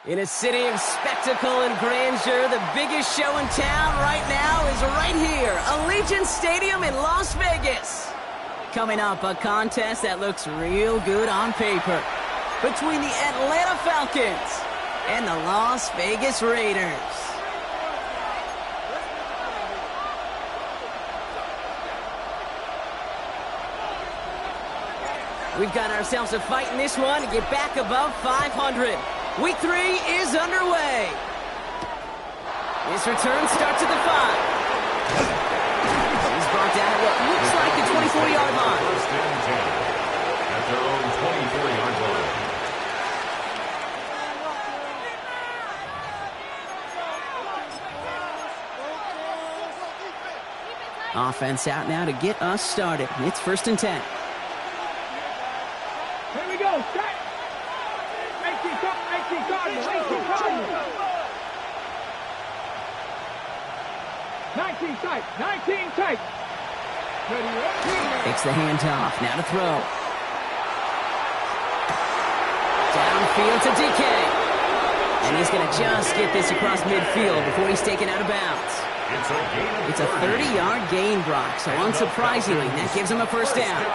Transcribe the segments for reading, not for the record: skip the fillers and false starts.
In a city of spectacle and grandeur, the biggest show in town right now is right here, Allegiant Stadium in Las Vegas. Coming up, a contest that looks real good on paper between the Atlanta Falcons and the Las Vegas Raiders. We've got ourselves a fight in this one to get back above 500. Week 3 is underway. This return starts at the 5. He's brought down at what looks like the 24-yard line. First and 10 at their own 24-yard line. Offense out now to get us started. It's first and 10. Here we go. Set. 18 Cardinals. 19 tight. 19 tight. Takes the handoff. Now to throw. Downfield to DK. And he's going to just get this across midfield before he's taken out of bounds. It's a 30-yard gain, Brock, so unsurprisingly, that gives him a first down.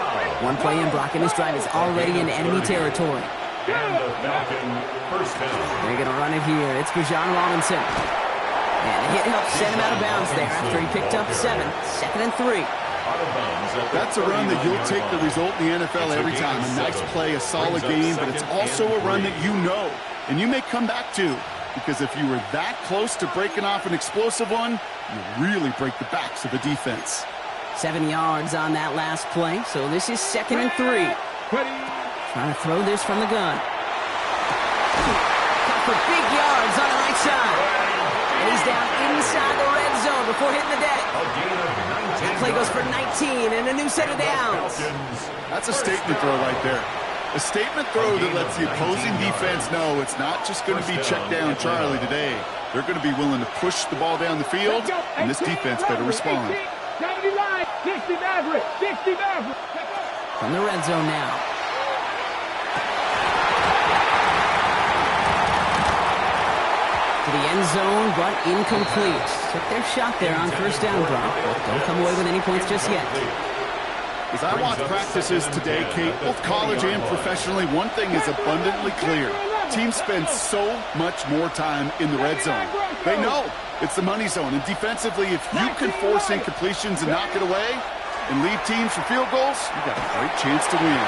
One play in, Brock, and this drive is already in enemy territory. And the Falcon first down. They're going to run it here. It's Bijan Robinson. And the hit helped send him out of bounds there after he picked up 7. Second and 3. That's a run that you'll take the result in the NFL every time. A nice play, a solid game, but it's also a run that you know, and you may come back to. Because if you were that close to breaking off an explosive one, you really break the backs of the defense. 7 yards on that last play, so this is second and 3. Trying to throw this from the gun. Got for big yards on the right side. And he's down inside the red zone before hitting the deck. That play goes for 19 and a new set of downs. That's a statement throw right there. A statement throw that lets the opposing defense know it's not just going to be check down Charlie today. They're going to be willing to push the ball down the field, and this defense better respond. 70 line, 60 Maverick, 60 Maverick. From the red zone now. To the end zone, but incomplete. Took their shot there on first down drop, but don't come away with any points just yet. As I watch practices today, Kate, both college and professionally, one thing is abundantly clear. Teams spend so much more time in the red zone. They know it's the money zone, and defensively, if you can force incompletions and knock it away and leave teams for field goals, you got a great chance to win.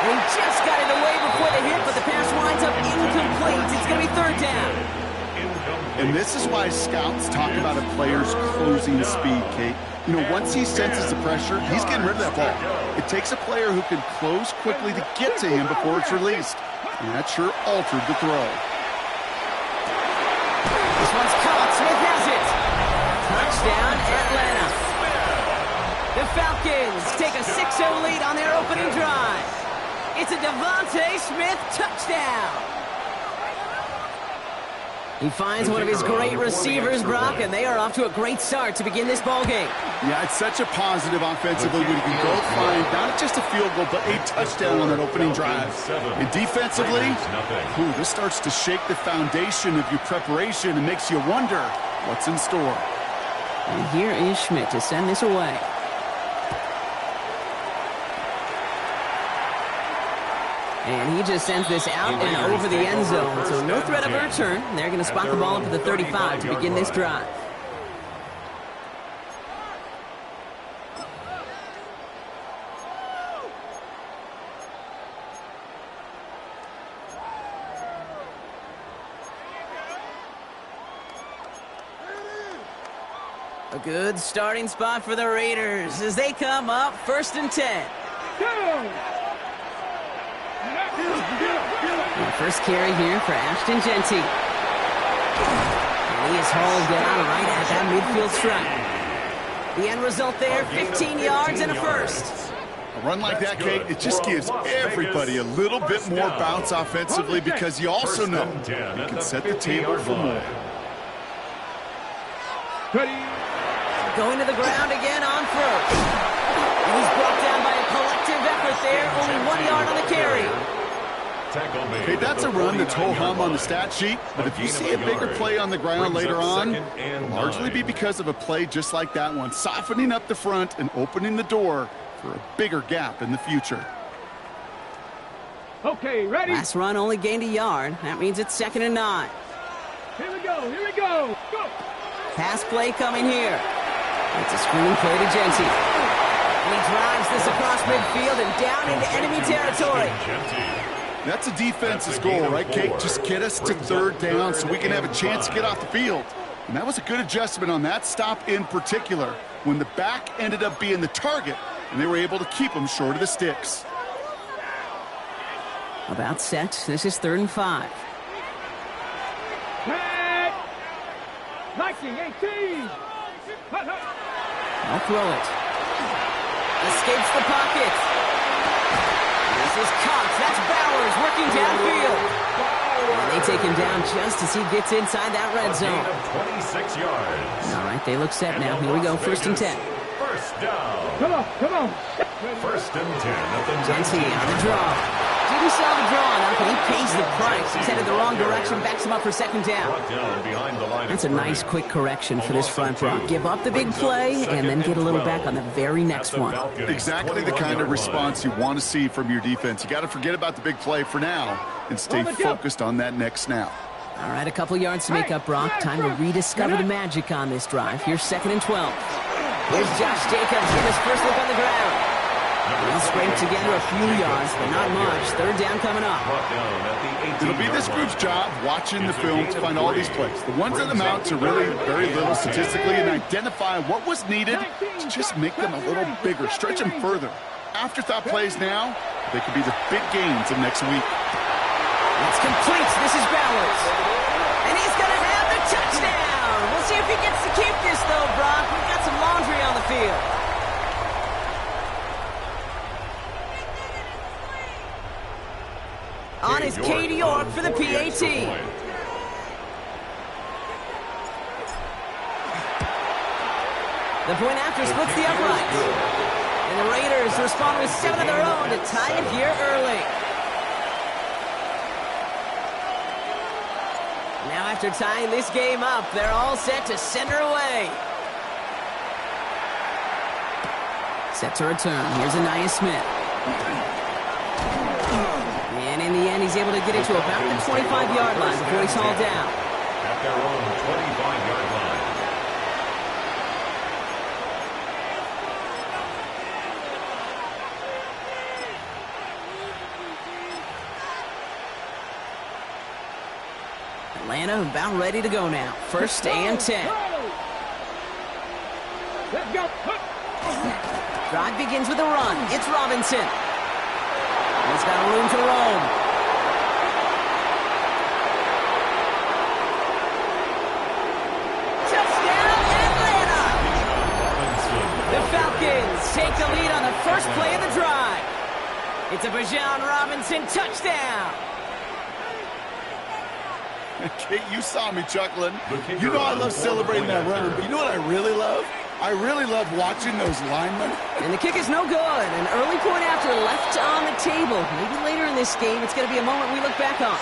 They just got it away before the hit, but the pass winds up incomplete. It's going to be third down. And this is why scouts talk about a player's closing speed, Kate. You know, once he senses the pressure, he's getting rid of that ball. It takes a player who can close quickly to get to him before it's released. And that sure altered the throw. This one's caught. Smith has it. Touchdown, Atlanta. The Falcons take a 6-0 lead on their opening drive. It's a Devontae Smith touchdown. He finds one of his great receivers, Brock, and they are off to a great start to begin this ball game. Yeah, it's such a positive offensively when you can go find not just a field goal, but a touchdown on that opening drive. And defensively, this starts to shake the foundation of your preparation and makes you wonder what's in store. And here is Schmidt to send this away. And he just sends this out and over the end zone. So no threat of a return. They're going to spot the ball up at the 35 to begin this drive. A good starting spot for the Raiders as they come up first and 10. And first carry here for Ashton Genty. And he is hauled down right at that midfield stripe. The end result there, 15 yards and a first. A run like that, Kate, it just gives everybody a little bit more bounce offensively because you also know you can set the table for more. Going to the ground again on first. And he's brought down by a collective effort there, only 1 yard on the carry. Okay, that's a run that's ho-hum on the stat sheet, but if you see a bigger play on the ground later on, it'll largely be because of a play just like that one, softening up the front and opening the door for a bigger gap in the future. Okay, ready? Last run only gained a yard. That means it's 2nd and 9. Here we go, here we go. Go! Pass play coming here. It's a screen play to Genty. And he drives this across midfield and down into enemy territory. That's a defense's goal, right, Kate? Just get us to 3rd down so we can have a chance to get off the field. And that was a good adjustment on that stop in particular, when the back ended up being the target, and they were able to keep him short of the sticks. About set. This is 3rd and 5. Head! 19, 18! Hut, hut. I'll throw it. Escapes the pocket. This is Cox. That's Bowers working downfield. And they take him down just as he gets inside that red zone. 26 yards. All right, they look set now. Here we go, 1st and 10. First down. Come on, come on. 1st and 10 at the Genty on the draw. Didn't sell the draw enough, and he pays the price. He's headed the wrong direction, backs him up for 2nd down. That's a nice quick correction for this front row. Give up the big play, and then get a little back on the very next one. Exactly the kind of response you want to see from your defense. You got to forget about the big play for now and stay focused on that next snap. All right, a couple yards to make up, Brock. Time to rediscover the magic on this drive. Here's 2nd and 12. Here's Josh Jacobs getting his first look on the ground. They'll scrape together a few yards, but not much. 3rd down coming up. It'll be this group's job watching the film to find all these plays. The ones that amount to really very little statistically, and identify what was needed to just make them a little bigger, stretch them further. Afterthought plays now, they could be the big gains of next week. It's complete. This is Bowers. And he's going to have the touchdown. We'll see if he gets to keep this, though, Brock. We've got some laundry on the field. On is Katie York for the PAT. The point after splits the uprights. And the Raiders respond with 7 of their own to tie it here early. Now after tying this game up, they're all set to send her away. Set to return. Here's Anaya Smith. And in the end, he's able to get it to about the 25-yard line before he's hauled down. At their own 25-yard line. Atlanta about ready to go now. 1st and 10. Let's go. Drive begins with a run. It's Robinson. He's got room to roam. Touchdown, Atlanta! The Falcons take the lead on the first play of the drive. It's a Bijan Robinson touchdown. Kate, you saw me chuckling. You know I love celebrating that run, but you know what I really love? I really love watching those linemen. And the kick is no good. An early point after left on the table. Maybe later in this game, it's going to be a moment we look back on.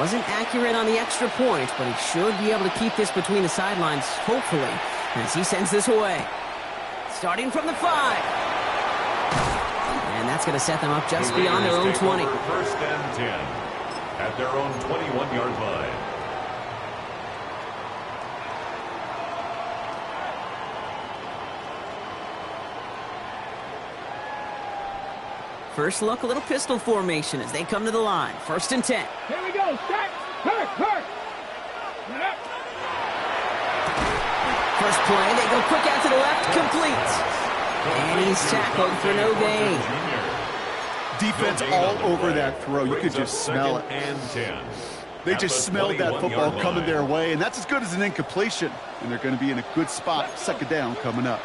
Wasn't accurate on the extra point, but he should be able to keep this between the sidelines, hopefully, as he sends this away. Starting from the 5. And that's going to set them up just beyond their own 20. 1st and 10 at their own 21-yard line. First look, a little pistol formation as they come to the line. 1st and 10. Here we go. Start. Hurt. First play, they go quick out to the left, complete. And he's tackled for no gain. Defense all over that throw. You could just smell it. They just smelled that football coming their way, and that's as good as an incompletion. And they're going to be in a good spot. 2nd down coming up.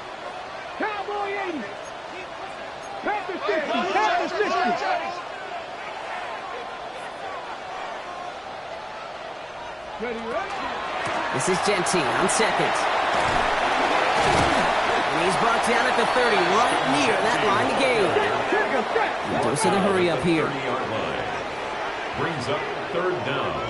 Cowboy 80. Panther 60. Panther 60. Ready? This is Genty on 2nd. And He's brought down at the 30, right near that line to gain. A dose of the hurry up here. 30-yard line. Brings up third down.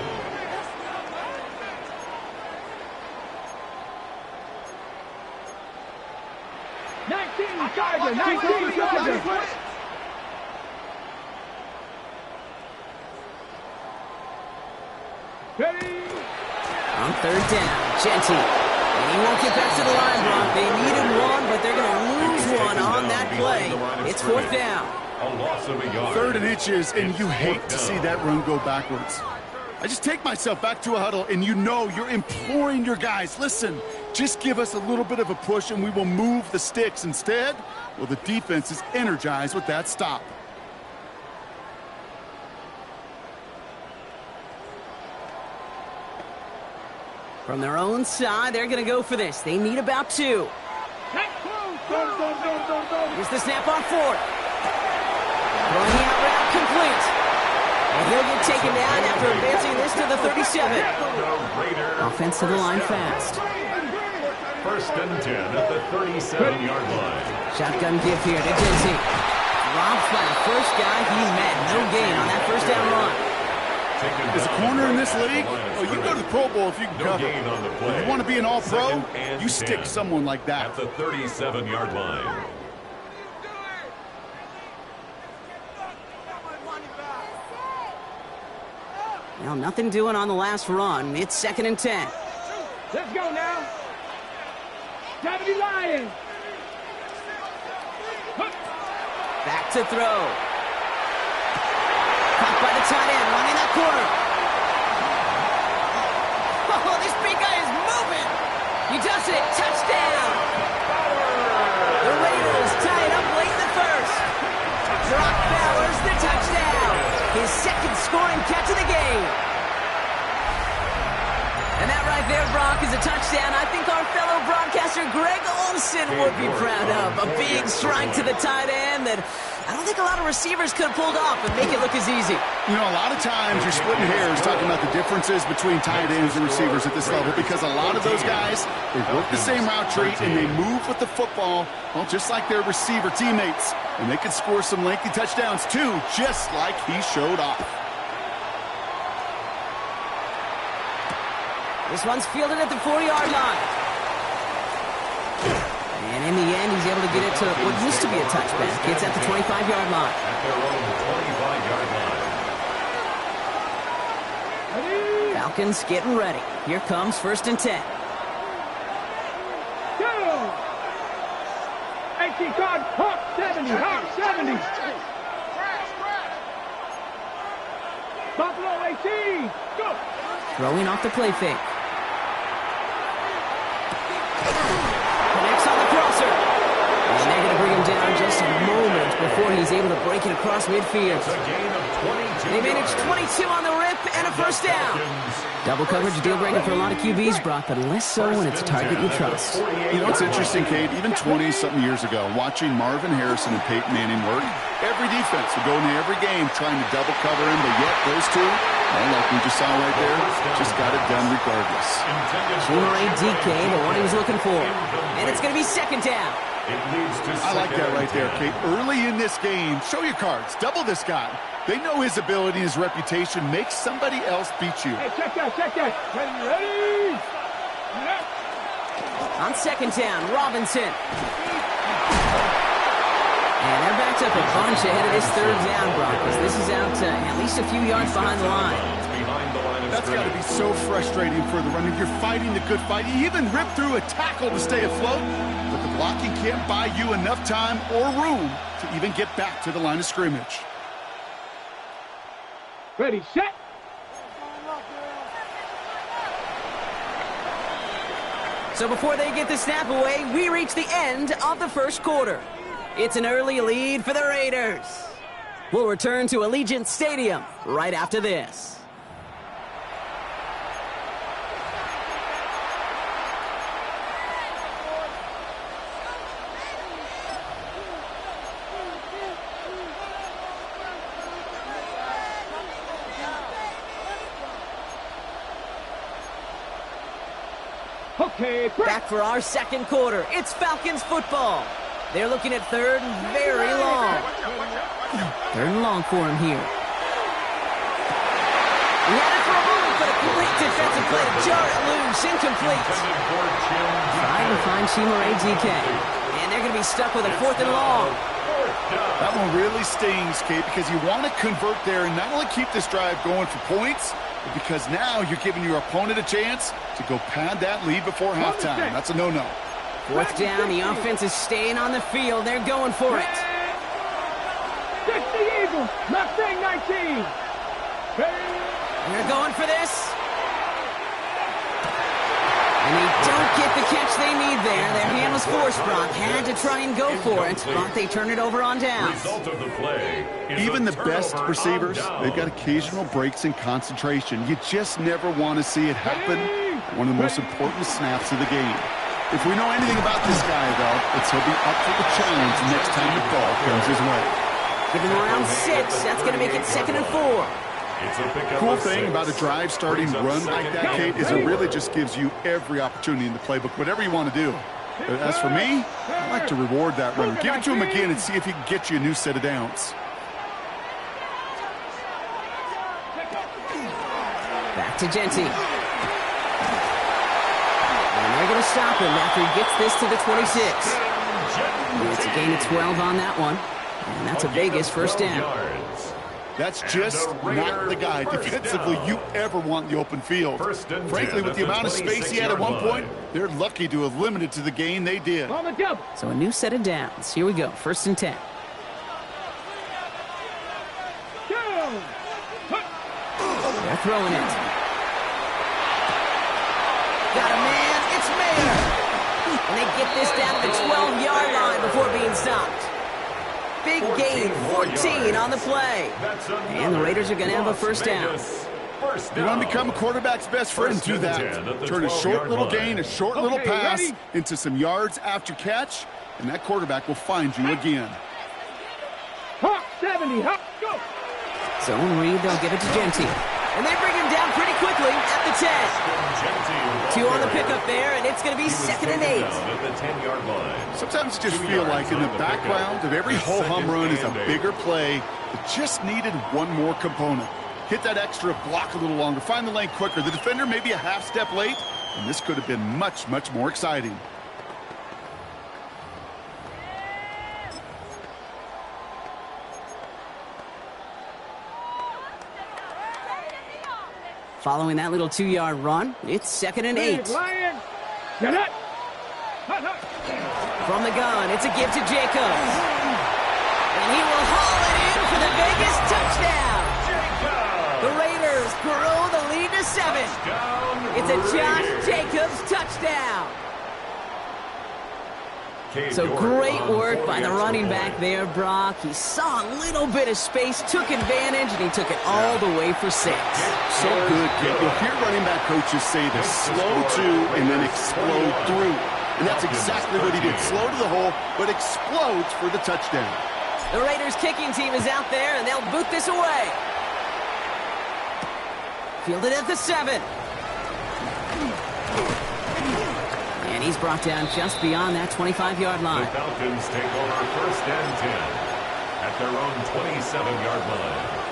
On third down, Genty. And he won't get back to the line, Brock. They needed one, but they're going to lose one on that play. It's fourth down. A loss of a yard. 3rd and inches, and you hate to see that run go backwards. I just take myself back to a huddle, and you know you're imploring your guys, listen, just give us a little bit of a push, and we will move the sticks. Instead, well, the defense is energized with that stop. From their own side, they're going to go for this. They need about 2. Here's the snap on 4th. Throwing the out route complete. And he'll get taken down after advancing this to the 37. Offense to the line fast. 1st and 10 at the 37-yard line. Shotgun give here to Genty. Rob flat. First guy he met. No gain on that first down run. As a corner in this league, oh, you go to the Pro Bowl if you can cover. If you want to be an all-pro, you stick someone like that. At the 37-yard line. Well, nothing doing on the last run. It's 2nd and 10. Let's go now. 70 Lions. Back to throw. Caught by the tight end, running that corner. Oh, this big guy is moving. He does it. Touchdown. The Raiders tie it up late in the first. Brock Bowers, the touchdown. His 2nd scoring catch of the game. And that right there, Brock, is a touchdown I think our fellow broadcaster Greg Olsen would be proud of. A big strike to the tight end that I don't think a lot of receivers could have pulled off and make it look as easy. You know, a lot of times you're splitting hairs talking about the differences between tight ends and receivers at this level because a lot of those guys, they work the same route tree and they move with the football, well, just like their receiver teammates. And they can score some lengthy touchdowns too, just like he showed off. This one's fielded at the 40-yard line. And in the end, he's able to get it to what used to be a touchback. It's at the 25-yard line. At their own 25-yard line. Falcons getting ready. Here comes 1st and 10. Go! 18 card, Hawk 70, Hawk 70. Buffalo 18, go! Throwing off the play fake. Connects on the crosser. And they're going to bring him down just a moment before he's able to break it across midfield. They managed 22 on the rip and a first down. Double coverage deal breaker for a lot of QBs, Brock, but less so when it's a target you trust. You know what's interesting, Kate? Even 20-something years ago, watching Marvin Harrison and Peyton Manning work, every defense would go into every game trying to double cover him, but yet those two, well, like we just saw right there, just got it done regardless. Corner A DK, the one he was looking for. And it's going to be 2nd down. I like that right there, Kate. Early in this game, show your cards. Double this guy. They know his ability and his reputation. Make somebody else beat you. Hey, check that, check that. Ready? On 2nd down, Robinson. And they're backed up a bunch ahead of this 3rd down, Brock, because this is out at least a few yards behind the line. That's got to be so frustrating for the runner. You're fighting the good fight. You even rip through a tackle to stay afloat, but the blocking can't buy you enough time or room to even get back to the line of scrimmage. Ready, set. So before they get the snap away, we reach the end of the first quarter. It's an early lead for the Raiders. We'll return to Allegiant Stadium right after this. Okay, Back for our second quarter. It's Falcons football. They're looking at third and very long. Third and long for him here. He had it for a moment, but a great defensive play to jar it loose. Incomplete. Trying to find Chimere DK. And they're going to be stuck with a 4th and long. That one really stings, Kate, because you want to convert there and not only keep this drive going for points, but because now you're giving your opponent a chance to go pad that lead before halftime. That's a no-no. 4th down, the offense is staying on the field. They're going for it. 60 Eagles, Mustang 19. They're going for this. And they don't get the catch they need there. Their hand was forced, Brock. Had to try and go for it, but they turn it over on downs. Result of the play is Even a the best turnover receivers, on they've got downs. occasional breaks in concentration. You just never want to see it happen at one of the most important snaps of the game. If we know anything about this guy, though, it's he'll be up for the challenge next time the ball comes his way. Give him around 6. That's going to make it 2nd and 4. It's a pickup Cool of thing 6. about a drive starting Brings up run like second that, Kate, down. is it really just gives you every opportunity in the playbook, whatever you want to do. But as for me, I like to reward that run. Give it to him again and see if he can get you a new set of downs. Back to Genty. And they're going to stop him after he gets this to the 26. It's a gain of 12 on that one. And that's a Vegas 1st down. That's just not the guy defensively you ever want in the open field. Frankly, with the amount of space he had at one point, they're lucky to have limited to the gain they did. On the double. So a new set of downs. Here we go. 1st and 10. Down. They're throwing it. Got a man. It's Mayer. And they get this down to the 12-yard line before being stopped. Big gain, 14 on the play. And the Raiders are going to have a 1st down. You want to become a quarterback's best friend, do that. Turn a short little gain, a short little pass into some yards after catch, and that quarterback will find you again. Hop 70, hop, go. Zone read, they'll give it to Genty. And they bring him down pretty quickly at the 10. 2 on the pickup there, and it's going to be 2nd and 8. At the 10-yard line. Sometimes you just feel like in the background of every ho-hum run is a bigger play that just needed one more component. Hit that extra block a little longer, find the lane quicker. The defender maybe a half step late, and this could have been much, much more exciting. Following that little 2-yard run, it's 2nd and 8. Lion. Get it. From the gun, it's a give to Jacobs. And he will haul it in for the Vegas touchdown. The Raiders grow the lead to 7. It's a Josh Jacobs touchdown. So great work by the running back there, Brock. He saw a little bit of space, took advantage, and he took it all the way for 6. So good, Kate. You'll hear running back coaches say to slow to and then explode through. And that's exactly what he did. Slow to the hole, but explodes for the touchdown. The Raiders kicking team is out there, and they'll boot this away. Fielded at the 7. And he's brought down just beyond that 25-yard line. The Falcons take over 1st and 10 at their own 27-yard line.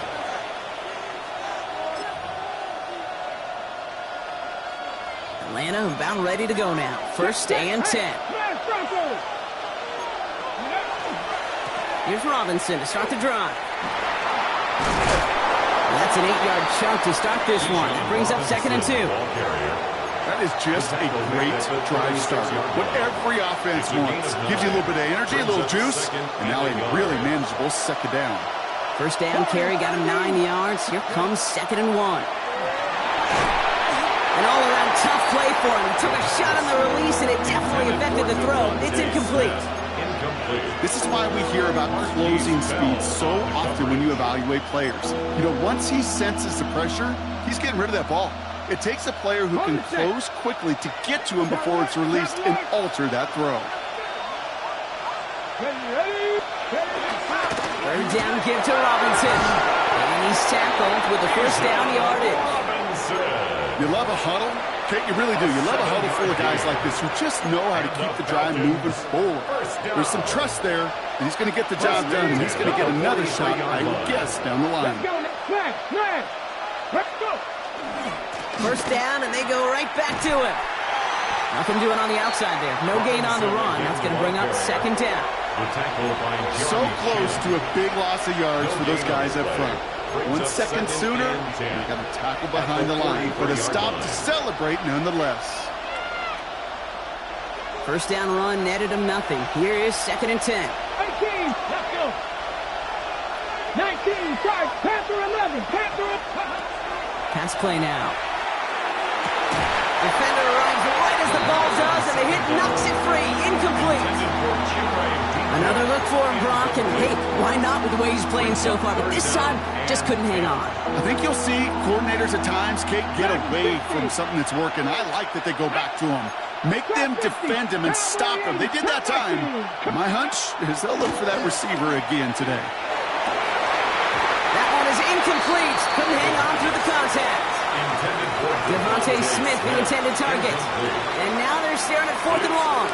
Atlanta about ready to go now. 1st and 10. Here's Robinson to start the drive. That's an 8-yard chunk to start this one. That brings up 2nd and 2. That is just a great drive starter. What every offense wants. Gives you a little bit of energy, a little juice, and now a really manageable 2nd down. 1st down carry got him 9 yards. Here comes 2nd and 1. An all-around tough play for him. He took a shot on the release, and it definitely affected the throw. It's incomplete. This is why we hear about closing speed so often when you evaluate players. You know, once he senses the pressure, he's getting rid of that ball. It takes a player who can close quickly to get to him before it's released and alter that throw. 3rd down give to Robinson. And he's tackled with the 1st down yardage. You love a huddle Kate, you really do. You love a huddle full of guys like this who just know how to keep the drive moving forward. There's some trust there, and he's going to get the job done, and he's going to get another shot, I would guess, down the line. First down, and they go right back to him. Nothing doing on the outside there. No gain on the run. That's going to bring up second down. So close to a big loss of yards for those guys up front. 1 second sooner, they got a tackle behind the line, but a stop to celebrate nonetheless. First down run netted him nothing. Here is second and 10. 18, let's go. 19, charge, Panther 11, Panther. Pass play now. Defender arrives right as the ball does, and the hit knocks it free. Incomplete. Another look for him, Brock, and hey, why not with the way he's playing so far? But this time, just couldn't hang on. I think you'll see coordinators at times, Kate, get away from something that's working. I like that they go back to him. Make them defend him and stop him. They did that time. My hunch is they'll look for that receiver again today. That one is incomplete. Couldn't hang on through the contact. Devontae Smith, the intended target. And now they're staring at 4th and long.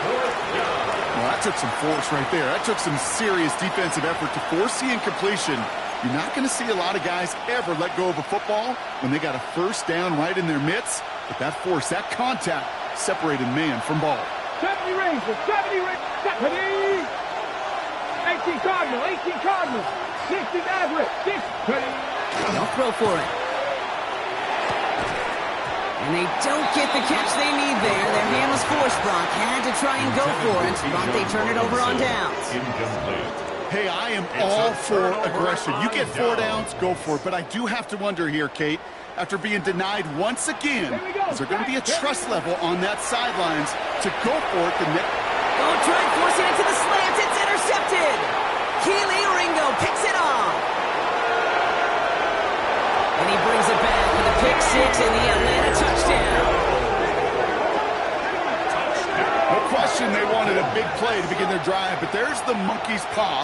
Well, that took some force right there. That took some serious defensive effort to force the incompletion. You're not going to see a lot of guys ever let go of a football when they got a first down right in their midst. But that force, that contact, separated man from ball. 70 Rangers, 70 Rangers, 70! 18 Cardinal, 18 Cardinal, 60 Maverick, 60. They'll throw for it. And they don't get the catch they need there. Their hand was forced, Brock. Had to try and go for it. Brock, they turn it over on downs. Hey, I am all for aggression. You get 4 downs, go for it. But I do have to wonder here, Kate, after being denied once again, is there going to be a trust level on that sidelines to go for it the next? Don't try forcing it to the slants. It's intercepted. Keely Ringo picks it off. And he brings it back for the pick 6 and the Atlanta touchdown. No question they wanted a big play to begin their drive, but there's the monkey's paw.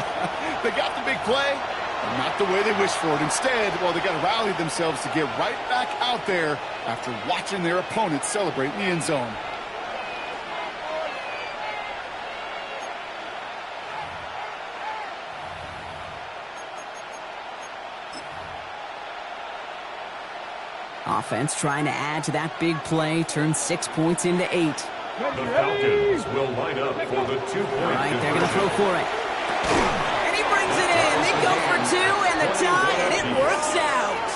They got the big play, but not the way they wished for it. Instead, well, they got to rally themselves to get right back out there after watching their opponent celebrate in the end zone. Offense trying to add to that big play, turn 6 points into 8. The Falcons will line up for the 2-point. All right, they're going to throw for it. And he brings it in. They go for 2 and the tie, and it works out.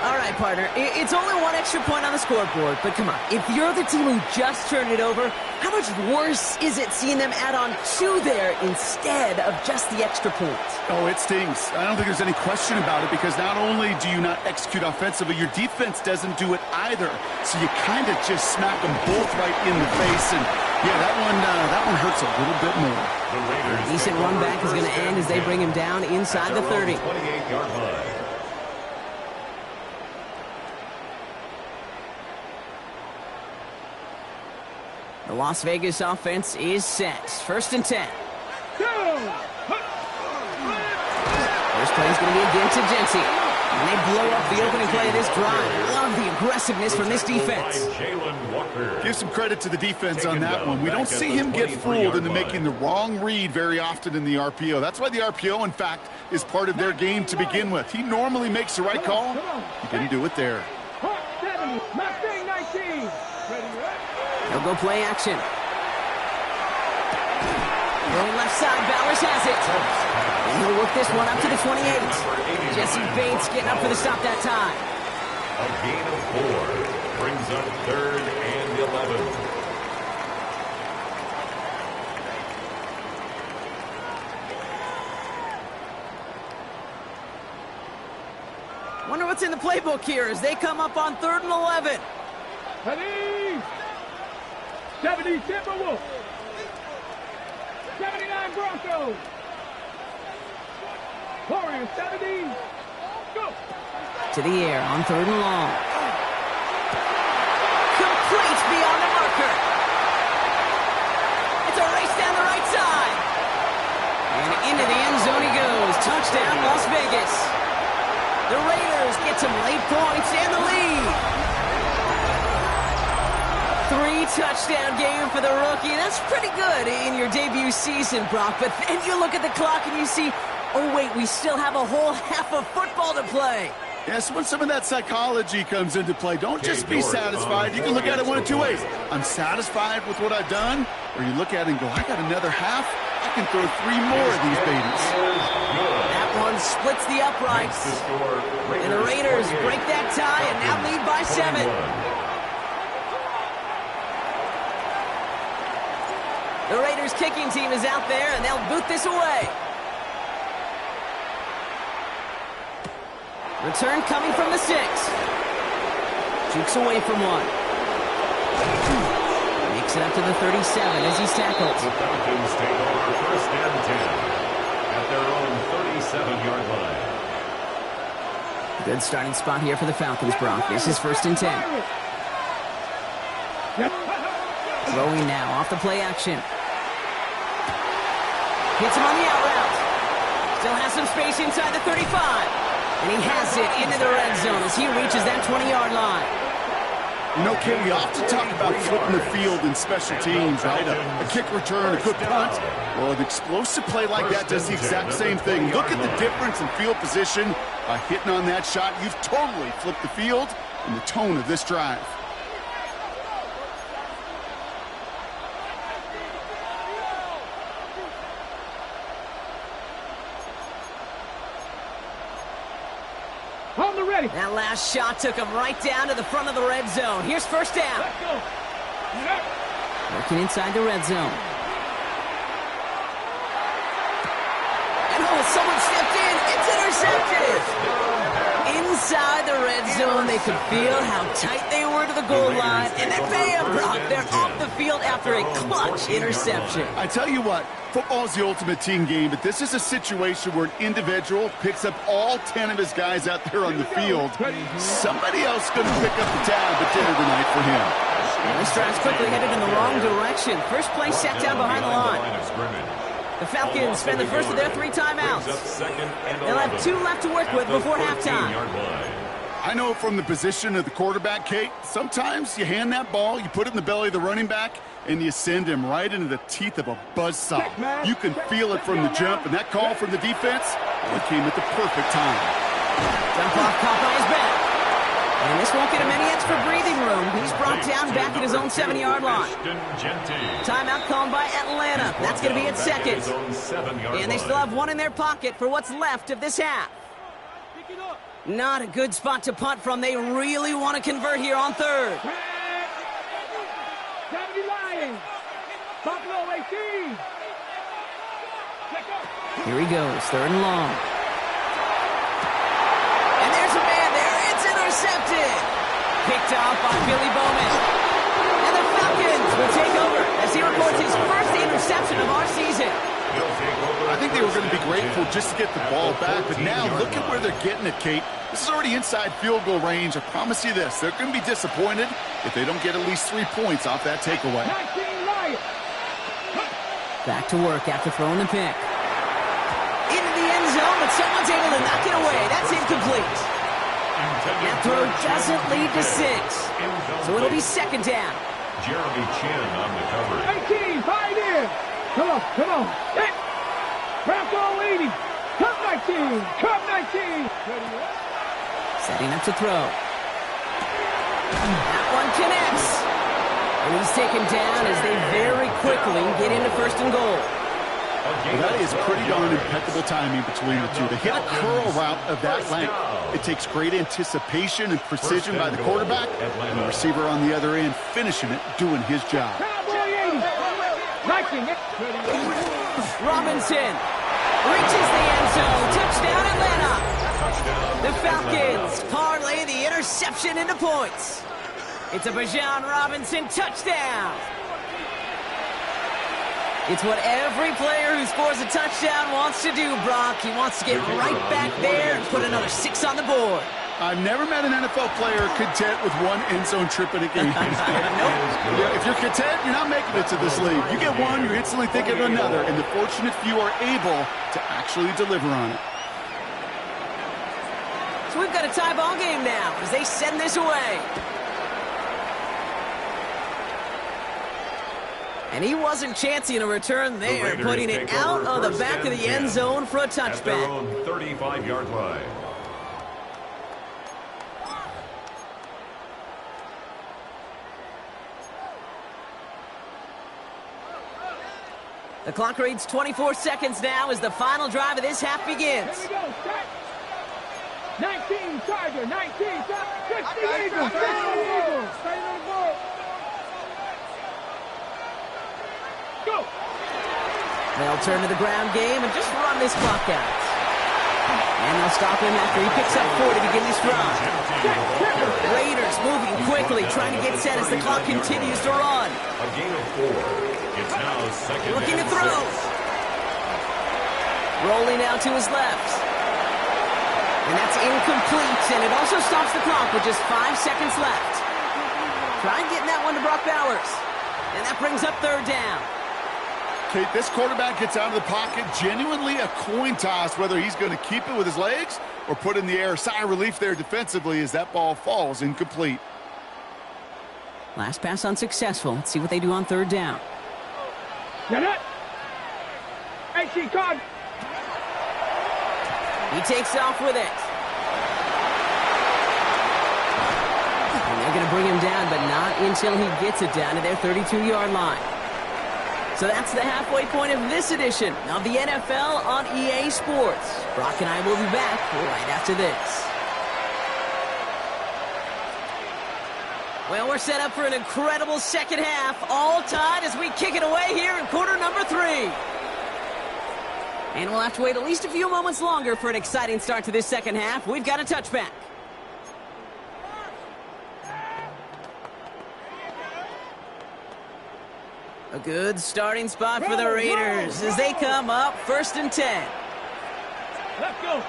All right, partner, it's only 1 extra point on the scoreboard, but come on. If you're the team who just turned it over, how much worse is it seeing them add on 2 there instead of just the extra point? Oh, it stings. I don't think there's any question about it because not only do you not execute offensively, your defense doesn't do it either. So you kind of just smack them both right in the face, and yeah, that one hurts a little bit more. Decent run back is going to end as they bring him down inside the 30. 28-yard line. The Las Vegas offense is set. First and 10. First play is going to be again to Jency. And they blow up the opening play of this drive. Love the aggressiveness from this defense. Give some credit to the defense on that one. We don't see him get fooled into making the wrong read very often in the RPO. That's why the RPO, in fact, is part of their game to begin with. He normally makes the right call. He didn't do it there. They'll go play action. Going left side, Bowers has it. And he'll work this one up to the 28. Jesse Bates getting up for the stop that time. A gain of 4 brings up 3rd and 11. Wonder what's in the playbook here as they come up on 3rd and 11. Ready? 70 Timberwolves. 79 Broncos. Warriors 70. Go. To the air on 3rd and long. Complete beyond the marker. It's a race down the right side. And into the end zone he goes. Touchdown, Las Vegas. The Raiders get some late points and the lead. 3-touchdown game for the rookie. That's pretty good in your debut season, Brock. But then you look at the clock and you see, oh, wait, we still have a whole half of football to play. Yes, when some of that psychology comes into play, don't just be satisfied. You can look at it one of two ways. I'm satisfied with what I've done, or you look at it and go, I got another half. I can throw 3 more of these babies. That one splits the uprights. And the Raiders break that tie and now lead by 7. The Raiders kicking team is out there, and they'll boot this away. Return coming from the 6. Jukes away from 1. Makes it up to the 37 as he's tackled. The Falcons take over first and 10 at their own 37-yard line. Good starting spot here for the Falcons, Brock. This is first and 10. Throwing now off the play action. Hits him on the out route. Still has some space inside the 35. And he has it into the red zone as he reaches that 20-yard line. You know, Kay, we often talk about flipping the field in special teams, right? A kick return, a good punt. Well, an explosive play like that does the exact same thing. Look at the difference in field position. By hitting on that shot, you've totally flipped the field and the tone of this drive. On the ready. That last shot took him right down to the front of the red zone. Here's first down. Let's go. Working inside the red zone. And oh, someone stepped in. It's intercepted. Inside the red zone, they could feel how tight they were to the goal line. And then bam, Brock, they're off the field after a clutch interception. I tell you what, football's the ultimate team game, but this is a situation where an individual picks up all 10 of his guys out there on the field. Somebody else is going to pick up the tab at dinner tonight for him. This drive's quickly headed in the wrong direction. First play set down behind the line. The Falcons spend the first of their 3 timeouts. They'll have 2 left to work with before halftime. I know from the position of the quarterback, Kate, sometimes you hand that ball, you put it in the belly of the running back, and you send him right into the teeth of a buzzsaw. You can feel it from the jump, and that call from the defense, well, it came at the perfect time. Jump off caught by his back. And this won't get him any extra breathing room. He's brought down back at his own 7-yard line. Timeout called by Atlanta. That's going to be at second. And they still have 1 in their pocket for what's left of this half. Not a good spot to punt from. They really want to convert here on 3rd. 70 Lions. Buffalo 18. Here he goes, 3rd and long. And there's a man there. It's intercepted. Picked off by Billy Bowman. And the Falcons will take over as he records his first interception of our season. I think they were going to be grateful just to get the ball back, but now look at where they're getting it, Kate. This is already inside field goal range. I promise you this, they're going to be disappointed if they don't get at least 3 points off that takeaway. Back to work after throwing the pick. Into the end zone, but someone's able to knock it away. That's incomplete. That throw doesn't lead to 6. So it'll be 2nd down. Jeremy Chin on the coverage. 18, find in. Come on, come on. Hit. Bronco 80. Cup 19. Cup 19. Setting up to throw. That one connects. And he's taken down as they very quickly get into 1st and goal. Well, that is pretty darn impeccable timing between the two. To hit a curl route of that length, it takes great anticipation and precision by the quarterback, and the receiver on the other end finishing it, doing his job. Robinson reaches the end zone. Touchdown, Atlanta. The Falcons parlay the interception into points. It's a Bijan Robinson touchdown. It's what every player who scores a touchdown wants to do, Brock. He wants to get right back there and put another 6 on the board. I've never met an NFL player content with 1 end zone trip in a game. Yeah, if you're content, you're not making it to this league. You get 1, you're instantly thinking of another, and the fortunate few are able to actually deliver on it. So we've got a tie ball game now as they send this away. And he wasn't chancing a return there, putting it out of the back of the end zone for a touchback. At their own 35-yard line. The clock reads 24 seconds now as the final drive of this half begins. Here we go, set. 19, Tiger, 19, 50 Eagles, 50 Eagles. Stay on the board. Go. They'll turn to the ground game and just run this clock out. And they'll stop him after he picks up 4 to begin this drive. Raiders moving quickly, trying to get set as the clock continues to run. A gain of 4. It's now second. Looking to throw. Rolling out to his left. And that's incomplete, and it also stops the clock with just 5 seconds left. Try getting that one to Brock Bowers. And that brings up 3rd down. Kate, this quarterback gets out of the pocket, genuinely a coin toss, whether he's going to keep it with his legs or put in the air. Sigh of relief there defensively as that ball falls incomplete. Last pass unsuccessful. Let's see what they do on 3rd down. Get it. 18 card. He takes off with it. And they're going to bring him down, but not until he gets it down to their 32-yard line. So that's the halfway point of this edition of the NFL on EA Sports. Brock and I will be back right after this. Well, we're set up for an incredible second half, all tied as we kick it away here in quarter number 3. And we'll have to wait at least a few moments longer for an exciting start to this second half. We've got a touchback. A good starting spot for the Raiders as they come up 1st and 10. Let's go.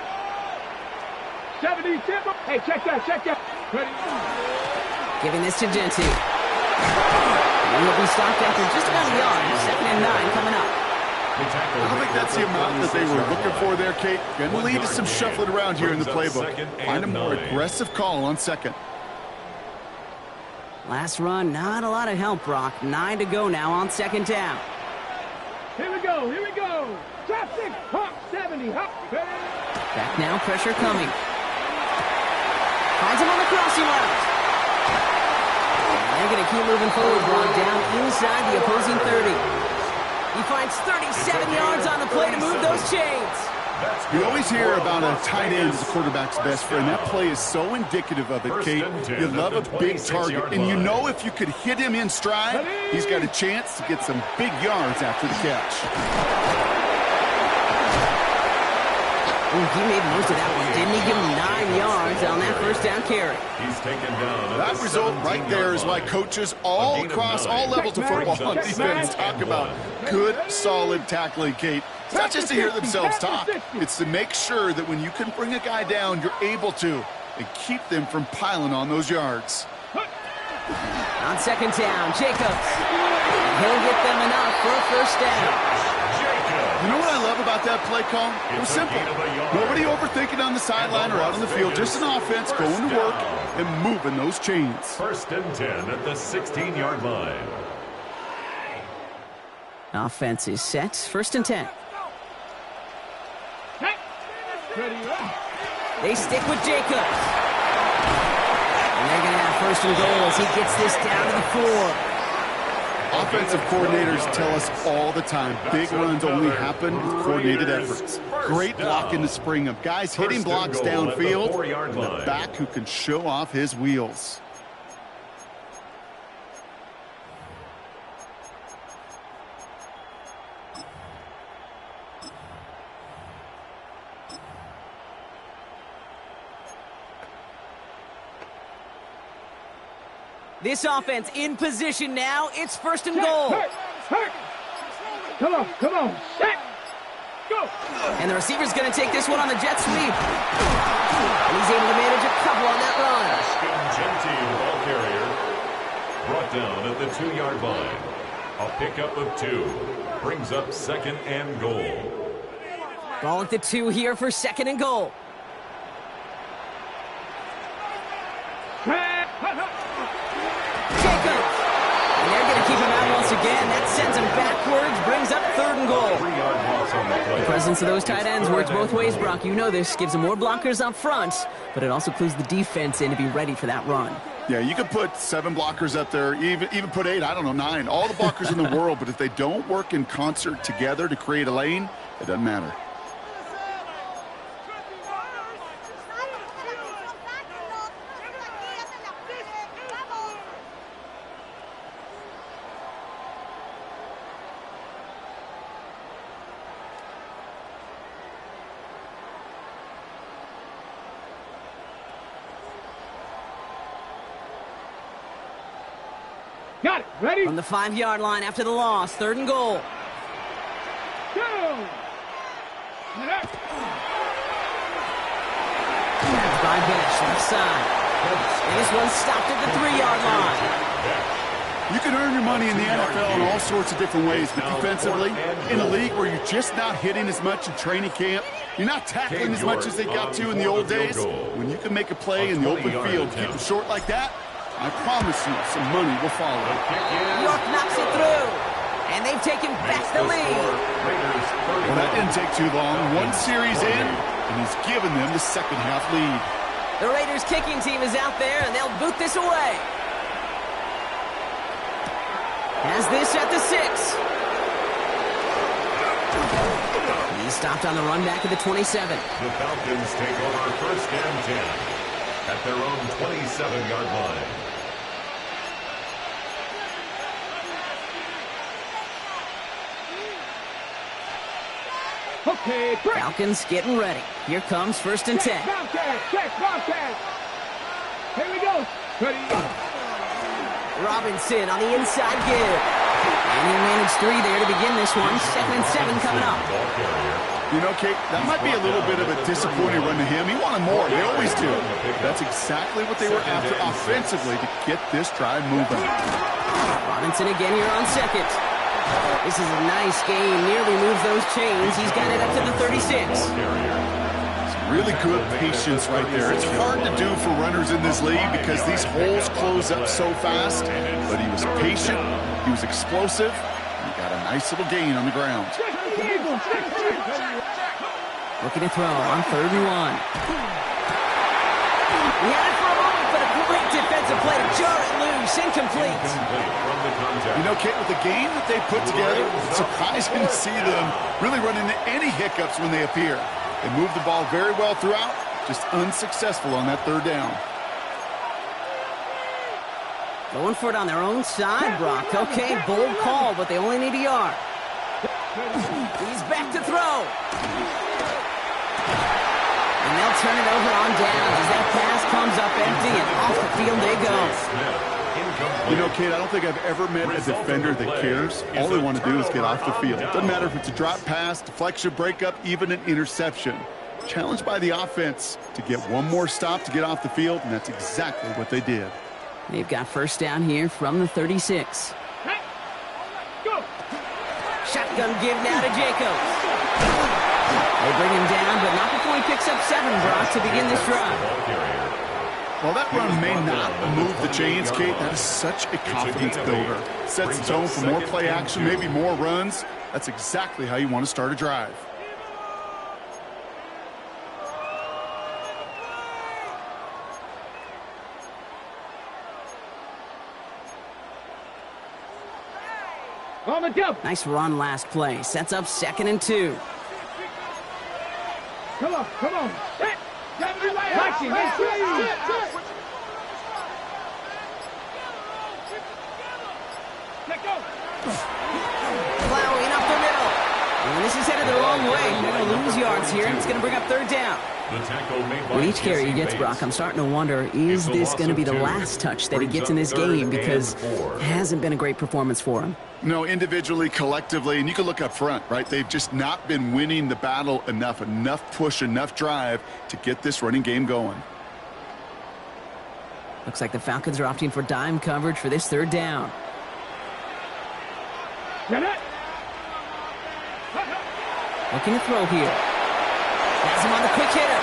70, Timber. Hey, check that, check that. Ready. Giving this to Genty. He'll be stopped after just about a yard. 2nd and 9 coming up. I don't think that's the amount that they were looking for there, Kate. Going to lead to some shuffling around here in the playbook. Find a more aggressive call on 2nd. Last run, not a lot of help, Brock. 9 to go now on 2nd down. Here we go, here we go. Traffic, hop, 70, hop. Back now, pressure coming. Finds him on the crossing route. They're going to keep moving forward, Brock, down inside the opposing 30. He finds 37 yards on the play to move those chains. You always hear about a tight end as a quarterback's best friend. That play is so indicative of it, Kate. You love a big target, and you know if you could hit him in stride, he's got a chance to get some big yards after the catch. Ooh, he made most of that one, didn't he? Give him 9 yards on that 1st down carry. He's taken down. That result right there is why coaches all across all levels of football on defense talk about good, solid tackling, Kate. It's not just to hear themselves talk. It's to make sure that when you can bring a guy down, you're able to, and keep them from piling on those yards. On 2nd down, Jacobs. He'll get them enough for a 1st down. You know what I love about that play call? It was simple. Nobody overthinking on the sideline or out on the field. Just an offense going to work and moving those chains. 1st and 10 at the 16-yard line. Offense is set. 1st and 10. They stick with Jacobs. And they're going to have 1st and goal as he gets this down to the 4. Offensive coordinators tell us all the time, big runs only happen with coordinated efforts. Great block in the spring of guys hitting blocks downfield, and the back who can show off his wheels. This offense in position now. It's 1st and goal. Come on, come on. Set. Go. And the receiver's going to take this one on the jet sweep. And he's able to manage a couple on that run. Genty, the ball carrier, brought down at the 2-yard line. A pickup of 2. Brings up 2nd and goal. Ball at the 2 here for 2nd and goal. backwards, brings up 3rd and goal. 3-yard loss on the play. The presence of those tight ends works both ways, Brock. You know this. Gives them more blockers up front, but it also clues the defense in to be ready for that run. Yeah, you could put 7 blockers up there, even put 8, I don't know, 9. All the blockers in the world, but if they don't work in concert together to create a lane, it doesn't matter. Got it. Ready? From the 5-yard line after the loss, 3rd and goal. Go. By Besh, left side. And this one stopped at the 3-yard line. You can earn your money in the NFL in all sorts of different ways, but defensively, in a league where you're just not hitting as much in training camp, you're not tackling as much as they got to in the old days, when you can make a play in the open field, keep them short like that, I promise you some money will follow. York knocks it through. And they've taken back the lead. Well, that didn't take too long. One series in, and he's given them the second-half lead. The Raiders' kicking team is out there, and they'll boot this away. Has this at the 6. He's stopped on the run back at the 27. The Falcons take over 1st and 10 at their own 27-yard line. Okay, break. Falcons getting ready. Here comes 1st and 10. Bobcat. Here we go. Ready. Robinson on the inside give. And he managed 3 there to begin this one. 2nd and 7 coming up. You know, Kate, that might be a little bit of a disappointing run to him. He wanted more. They always do. That's exactly what they were after offensively to get this drive moving. Robinson again here on 2nd. This is a nice game. Nearly moves those chains. He's got it up to the 36. Really good patience right there. It's hard to do for runners in this league because these holes close up so fast. But he was patient. He was explosive. And he got a nice little gain on the ground. Looking to throw on 3rd and 1. He had it for a moment, but a great defensive play to jar it loose. Incomplete. You know, Kate, with the game that they put together, it's surprising to see them really run into any hiccups when they appear. They moved the ball very well throughout, just unsuccessful on that 3rd down. Going for it on their own side, Brock. Okay, bold call, but they only need a yard. He's back to throw. And they'll turn it over on downs as that pass comes up empty, and off the field they go. You know, Kate, I don't think I've ever met a defender that cares. All they want to do is get off the field. Doesn't matter if it's a drop pass, deflection, breakup, even an interception. Challenged by the offense to get one more stop to get off the field, and that's exactly what they did. They've got 1st down here from the 36. Go. Shotgun give now to Jacobs. They bring him down, but not before he picks up 7, Brock, to begin this drive. While that run may not move the chains, Kate, that is such a confidence builder. Sets the tone for more play action, maybe more runs. That's exactly how you want to start a drive. On the jump. Nice run last play. Sets up 2nd and 2. Come on. Hit. Let's go. Plowing up the middle. And this is headed the wrong way. They're going to lose yards here, and it's going to bring up 3rd down. With each carry he gets, Brock, I'm starting to wonder, is this going to be the last touch that he gets in this game? Because it hasn't been a great performance for him. No, individually, collectively, and you can look up front, right? They've just not been winning the battle enough push, enough drive to get this running game going. Looks like the Falcons are opting for dime coverage for this 3rd down. Looking to throw here. Has him on the quick hitter.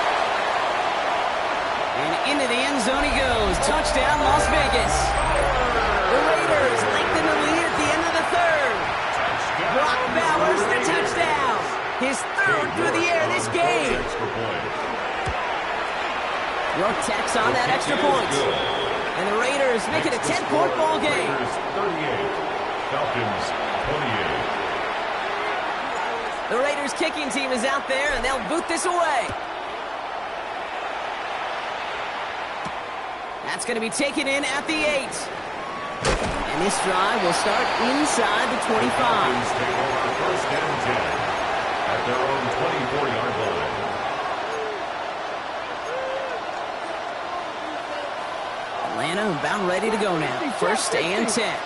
And into the end zone he goes. Touchdown, Las Vegas. The Raiders lengthen the lead at the end of the 3rd. Brock Bowers, the touchdown. His third through the air this game. York tacks on that extra point. And the Raiders make it a 10-point ball game. Raiders 38, Falcons 28. The Raiders kicking team is out there, and they'll boot this away. That's going to be taken in at the 8. And this drive will start inside the 25. Falcons take over first and 10 at their own 24-yard line. Atlanta about ready to go now. First and 10.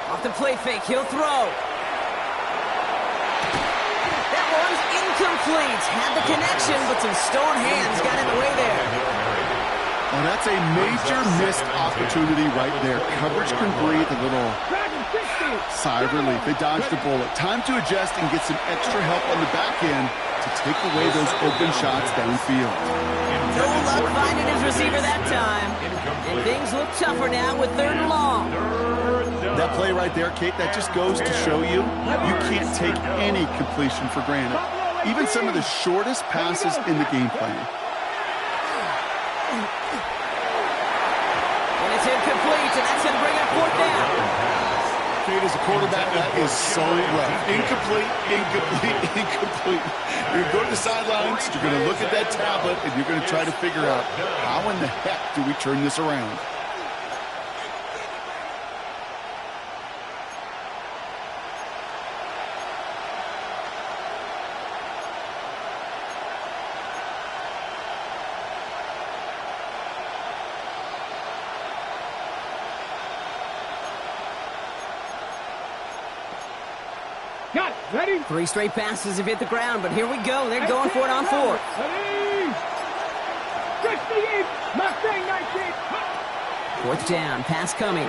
Off the play fake, he'll throw. That one's incomplete. Had the connection, but some stone hands got in the way there. Well, that's a major missed opportunity right there. Coverage can breathe a little sigh of relief. They dodged the bullet. Time to adjust and get some extra help on the back end to take away those open shots downfield. No luck finding his receiver that time. And things look tougher now with 3rd and long. That play right there, Kate, that just goes to show you can't take any completion for granted. Even some of the shortest passes in the game plan. And it's incomplete, and that's going to bring up 4th down. Kate, as a quarterback, that is so rough. Incomplete, incomplete, incomplete. You're going to go to the sidelines, you're going to look at that tablet, and you're going to try to figure out how in the heck do we turn this around. Got it. Ready? 3 straight passes have hit the ground, but here we go. They're going for it on 4th. Ready? 68. Mustang 19. 4th down, pass coming.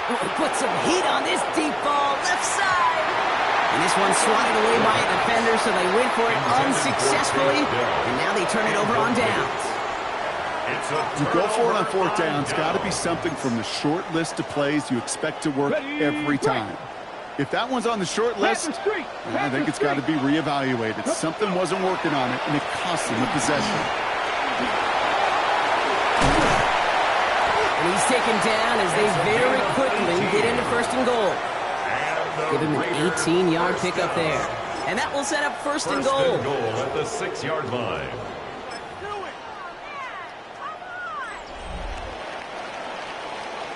Oh, put some heat on this deep ball, left side. And this one's swatted away by a defender, so they went for it unsuccessfully. And now they turn it over on downs. To go for it on 4th down, it's got to be something from the short list of plays you expect to work every time. If that one's on the short list, I think it's got to be reevaluated. Something wasn't working on it, and it cost them the possession. And he's taken down as they very quickly get into 1st and goal. Give him an 18-yard pickup there. And that will set up 1st and goal. First and goal at the 6-yard line.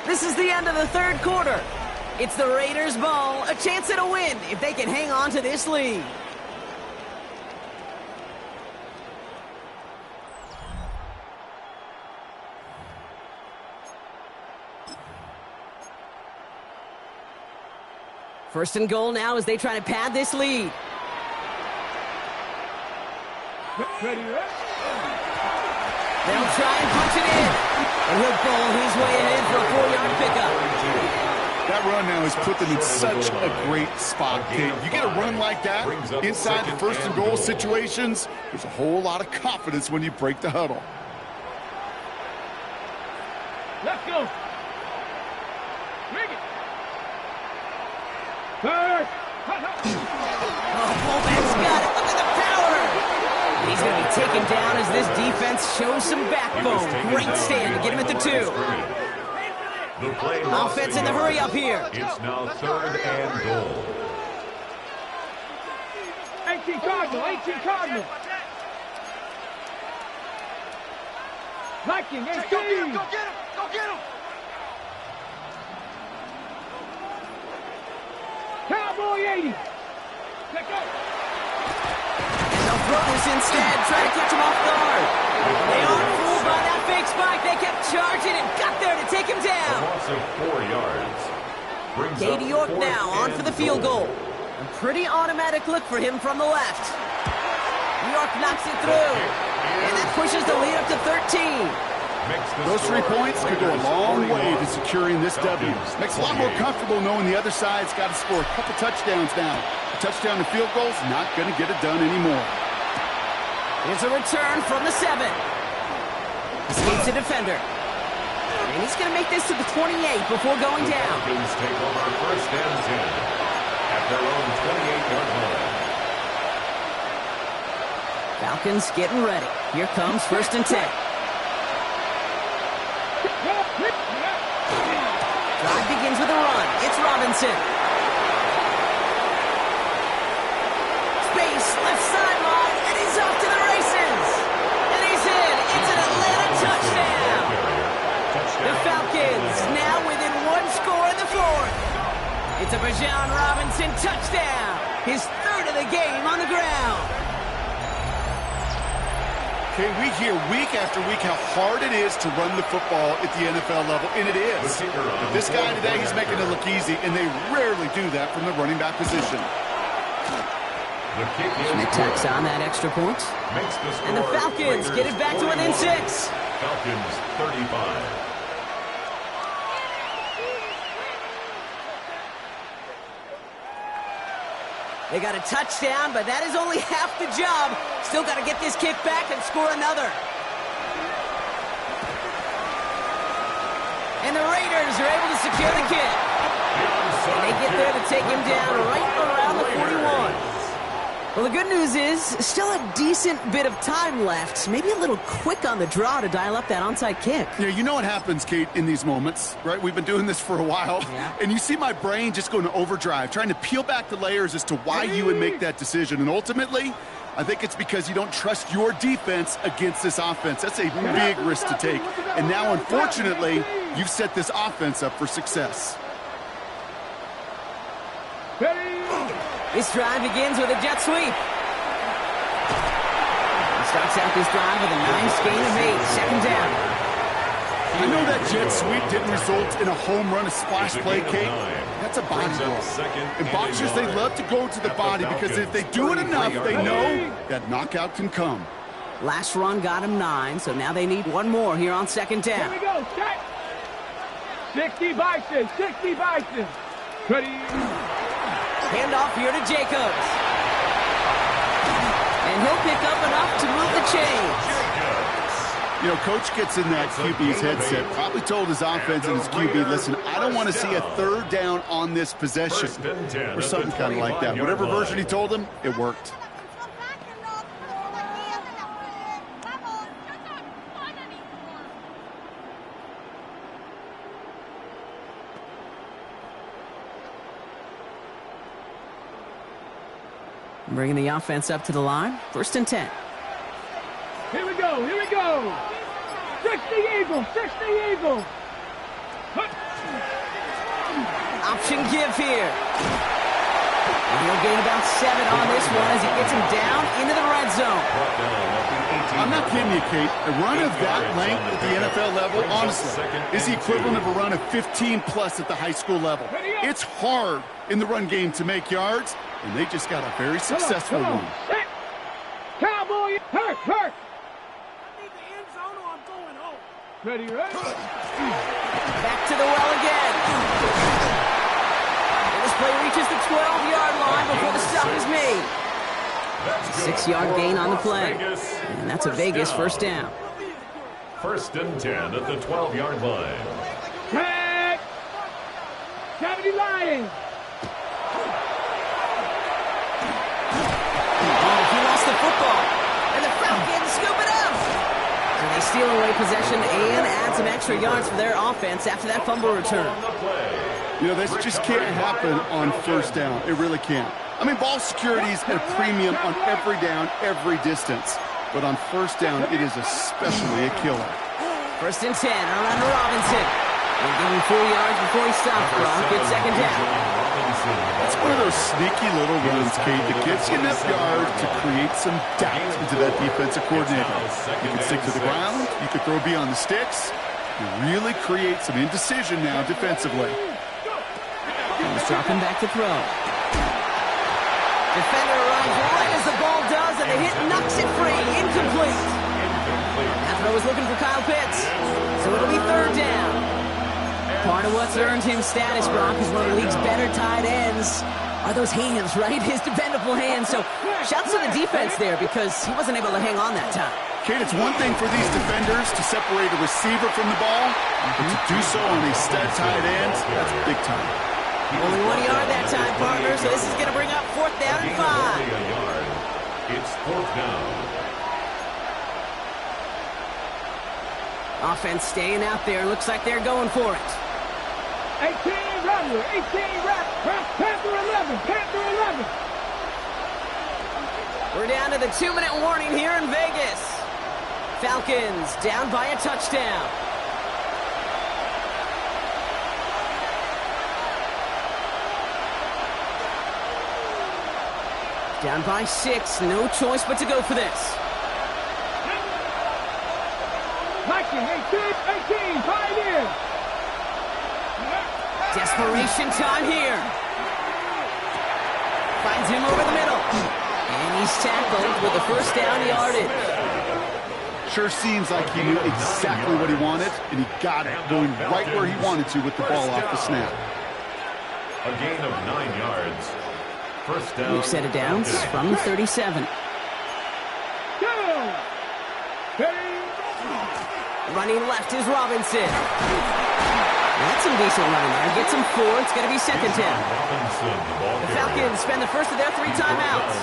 This is the end of the 3rd quarter. It's the Raiders' ball, a chance at a win if they can hang on to this lead. First and goal now as they try to pad this lead. Ready? They'll try and punch it in. And he'll bowl his way ahead for a 4-yard pickup. That run now has put them in such a great spot, Kate. You get a run like that inside the 1st and goal situations, there's a whole lot of confidence when you break the huddle. Let's go. Bring it. 3rd. Oh, fullback's got it. Look at the power. He's going to be taken down as this defense shows some backbone. Great stand to get him at the 2. Offense in the hurry up here. It's now 3rd and goal. 18 Cardinal. 18 Cardinal. Viking 18. Go get him. Go get him. Go get him. Cowboy 80. Let's go. And they'll throw this instead. Try to catch him off guard. They aren't fooled by that fake spike. They kept charging and got there to take him down. A loss of 4 yards. Brings up Katie York 4th now on for the field goal. A pretty automatic look for him from the left. York knocks it through. And that pushes the lead up to 13. Those 3 points could go a long way to securing this W. Makes it a lot more comfortable knowing the other side's got to score a couple touchdowns now. A touchdown to field goal's not going to get it done anymore. Here's a return from the 7. Escapes a defender. And he's going to make this to the 28 before going down. Falcons take over first and 10 at their own 28-yard line. Falcons getting ready. Here comes first and 10. Drive begins with a run. It's Robinson. Space, left sideline, and he's off to the races. And he's in. It's an Atlanta touchdown. The Falcons now within one score in the fourth. It's a Bijan Robinson touchdown. His third of the game on the ground. Okay, we hear week after week how hard it is to run the football at the NFL level, and it is. But this guy today, he's making it look easy, and they rarely do that from the running back position. Schmidt tacks on that extra point. And the Falcons get it back to within 6. Falcons 35. They got a touchdown, but that is only half the job. Still got to get this kick back and score another. And the Raiders are able to secure the kick. And they get there to take him down right around the 41. Well, the good news is still a decent bit of time left. Maybe a little quick on the draw to dial up that onside kick. Yeah, you know what happens, Kate, in these moments, right? We've been doing this for a while. Yeah. And you see my brain just going to overdrive, trying to peel back the layers as to why you would make that decision. And ultimately, I think it's because you don't trust your defense against this offense. That's a big risk to take. And now, unfortunately, you've set this offense up for success. This drive begins with a jet sweep. He starts out this drive with a nice gain of 8, second down. I know that jet sweep didn't result in a home run, a splash play, Kate. That's a body blow. And boxers, they love to go to the body because if they do it enough, they know that knockout can come. Last run got him 9, so now they need one more here on second down. Here we go, set. 60 Bison, 60 Bison. Ready. Handoff here to Jacobs. And he'll pick up enough to move the chains. You know, Coach gets in that QB's headset, probably told his offense and his QB, listen, I don't want to see a third down on this possession. Or something kind of like that. Whatever version he told him, it worked. Bringing the offense up to the line. First and 10. Here we go, here we go. 60 Eagles, 60 Eagles. Option give here. And he'll gain about 7 on this one as he gets him down into the red zone. I'm not kidding you, Kate. A run of that length at the NFL level, honestly, is the equivalent of a run of 15-plus at the high school level. It's hard in the run game to make yards, and they just got a very successful one. Set. Cowboy, hurt. I need the end zone or I'm going home. Ready, ready. Back to the well again. And this play reaches the 12-yard line before the stop is made. 6-yard gain on the play. And that's a Vegas first down. First and 10 at the 12-yard line. Tag. 70 Lions. He lost the football. And the Falcons scoop it up. So they steal away possession and add some extra yards for their offense after that fumble return. You know, this just can't happen on first down. It really can't. I mean, ball security is at a premium on every down, every distance. But on first down, it is especially a killer. First and 10, around to Robinson. They give him 4 yards before he stops. Gronk gets second down. That's one of those sneaky little runs, Kate, that gets you enough yards to create some doubt into that defensive coordinator. You can stick to the ground. You can throw beyond the sticks. You really create some indecision now defensively. He's dropping back to throw. Defender runs right as the ball does, and the hit knocks it free. Incomplete. That throw was looking for Kyle Pitts. So it'll be third down. Part of what's earned him status, Brock, is one of the league's better tight ends. Are those hands, right? His dependable hands. So shouts to the defense there because he wasn't able to hang on that time. Kate, it's one thing for these defenders to separate a receiver from the ball, but to do so on a stud tight end, that's big time. Only 1 yard that time, partner, so this is going to bring up 4th down and 5. It's 4th down. Offense staying out there. Looks like they're going for it. 18 runner, 18 rep, Panther 11, Panther 11. We're down to the 2-minute warning here in Vegas. Falcons down by a touchdown. Down by 6, no choice but to go for this. 19, 18, pioneer. Desperation time here. Finds him over the middle. And he's tackled with the 1st down yardage. Sure seems like he knew exactly what he wanted, and he got it, going right where he wanted to with the ball off the snap. A gain of 9 yards. 1st down. New set of downs from the 37. Running left is Robinson. That's some decent running there. Gets him 4. It's going to be 2nd down. The Falcons spend the first of their 3 timeouts,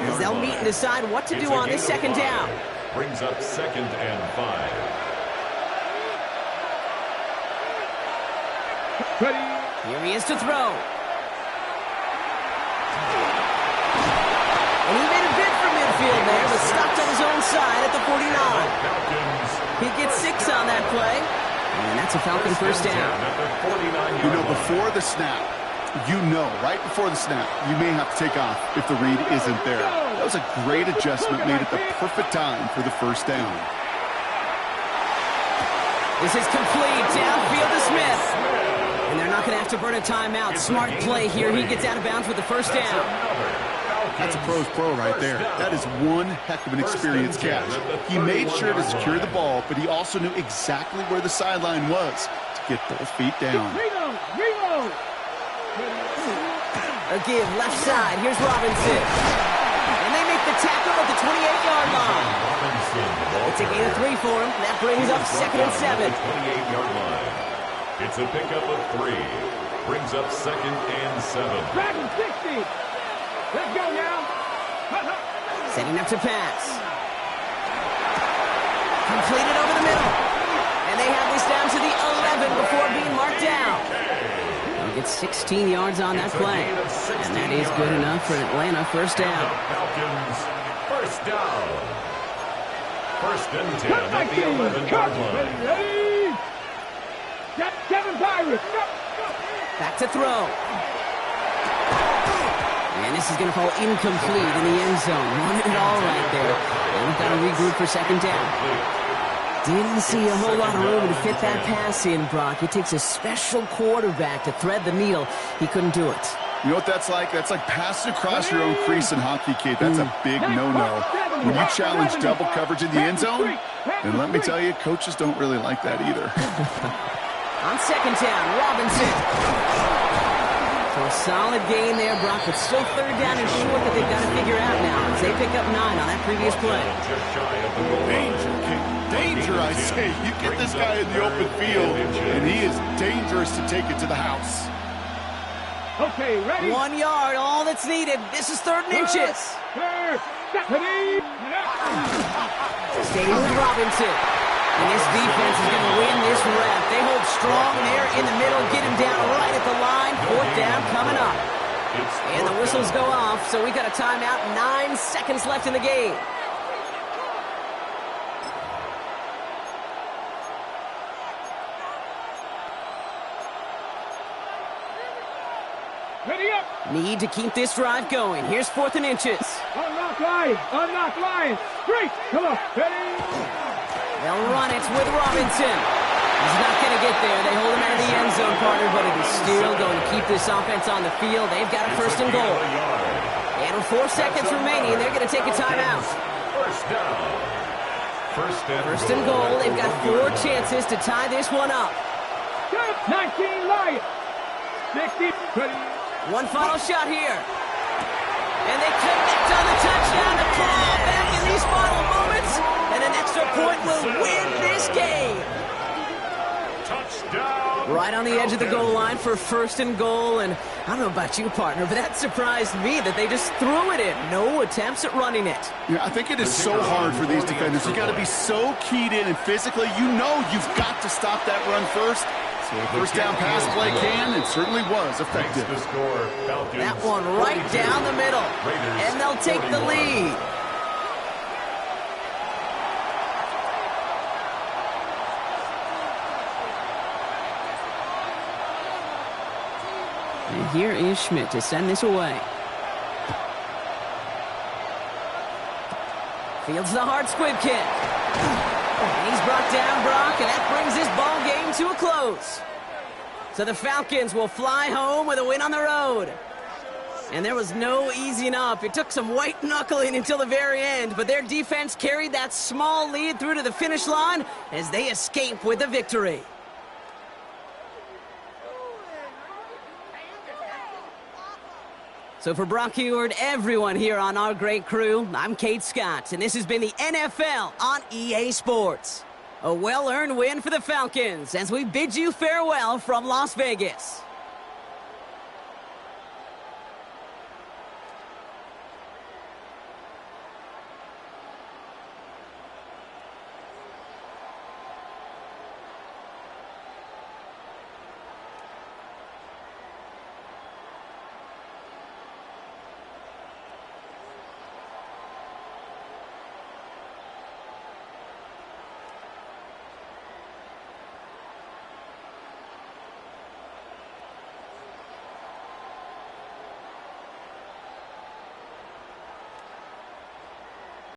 as they'll meet and decide what to do on this 2nd down. Brings up 2nd and 5. Here he is to throw. And he made a bid for midfield there, but stopped on his own side at the 49. He gets 6 on that play. And that's a Falcon 1st down. You know, before the snap, right before the snap, you may have to take off if the read isn't there. That was a great adjustment made at the perfect time for the 1st down. This is complete. Downfield to Smith. And they're not going to have to burn a timeout. Smart play here. He gets out of bounds with the 1st down. That's a pro's pro right there. That is one heck of an experienced catch. He made sure to secure the ball, but he also knew exactly where the sideline was to get both feet down. A give left side. Here's Robinson. And they make the tackle at the 28-yard line. It's a gain of 3 for him. That brings up 2nd and 7. 28-yard line. It's a pickup of 3. Brings up 2nd and 7. Dragon 60. Let's go now. Setting up to pass. Completed over the middle. And they have this down to the 11 before being marked down. He gets 16 yards on that play. And that is good enough for Atlanta 1st down. Falcons 1st down. 1st and 10 at the 11-yard line. 7 Pirates. Back to throw. And this is going to fall incomplete in the end zone. Wanted it all right there. And we've got to regroup for 2nd down. Didn't see a whole lot of room to fit that pass in, Brock. It takes a special quarterback to thread the needle. He couldn't do it. You know what that's like? That's like passing across your own crease in hockey, Kate. That's a big no-no. When you challenge double coverage in the end zone, and let me tell you, coaches don't really like that either. On 2nd down, Robinson. So a solid gain there, Brock, but still 3rd down and short that they've got to figure out now as they pick up 9 on that previous play. Danger, Kate. Danger, I say. You get this guy in the open field, and he is dangerous to take it to the house. Okay, ready? 1 yard, all that's needed. This is 3rd and inches. Staying with Robinson. And this defense is going to win this rep. They hold strong there in the middle, get him down right at the line. 4th down coming up. And the whistles go off, so we got a timeout. 9 seconds left in the game. Ready up. Need to keep this drive going. Here's 4th and inches. Unlock line. Unlock line. Straight. Come on. Ready. They'll run it with Robinson. He's not going to get there. They hold him out of the end zone, partner, but it is still going to keep this offense on the field. They've got a 1st and goal. And with 4 seconds remaining, they're going to take a timeout. 1st down. 1st and goal. They've got 4 chances to tie this one up. 19 Lions. 60. One final shot here. And they connect on the touchdown to claw back in these final moments. And an extra point will win this game. Touchdown. Right on the edge of the goal line for first and goal. And I don't know about you, partner, but that surprised me that they just threw it in. No attempts at running it. Yeah, I think it is so hard for these defenders. You got to be so keyed in, and physically, you know you've got to stop that run first. So a first down pass play can, and certainly was effective. That one right down the middle. And they'll take the lead. And here is Schmidt to send this away. Fields the hard squib kick. And he's brought down, Brock, and that brings this ball game to a close. So the Falcons will fly home with a win on the road. And there was no easing up. It took some white knuckling until the very end, but their defense carried that small lead through to the finish line as they escape with the victory. So for Brock Heward, everyone here on our great crew, I'm Kate Scott, and this has been the NFL on EA Sports. A well-earned win for the Falcons as we bid you farewell from Las Vegas.